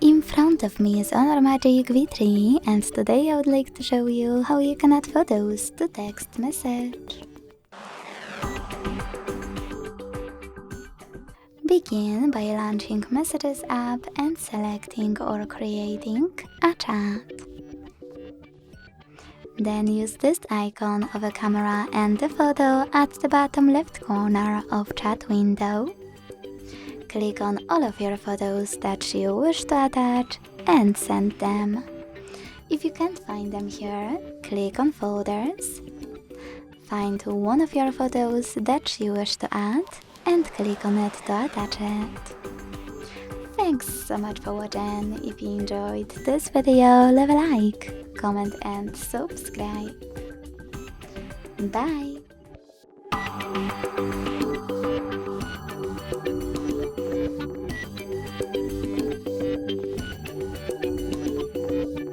In front of me is our magic V3, and today I would like to show you how you can add photos to text message. Begin by launching Messages app and selecting or creating a chat. Then use this icon of a camera and the photo at the bottom left corner of chat window. Click on all of your photos that you wish to attach and send them. If you can't find them here, click on Folders. Find one of your photos that you wish to add and click on it to attach it. Thanks so much for watching. If you enjoyed this video, leave a like, comment and subscribe. Bye!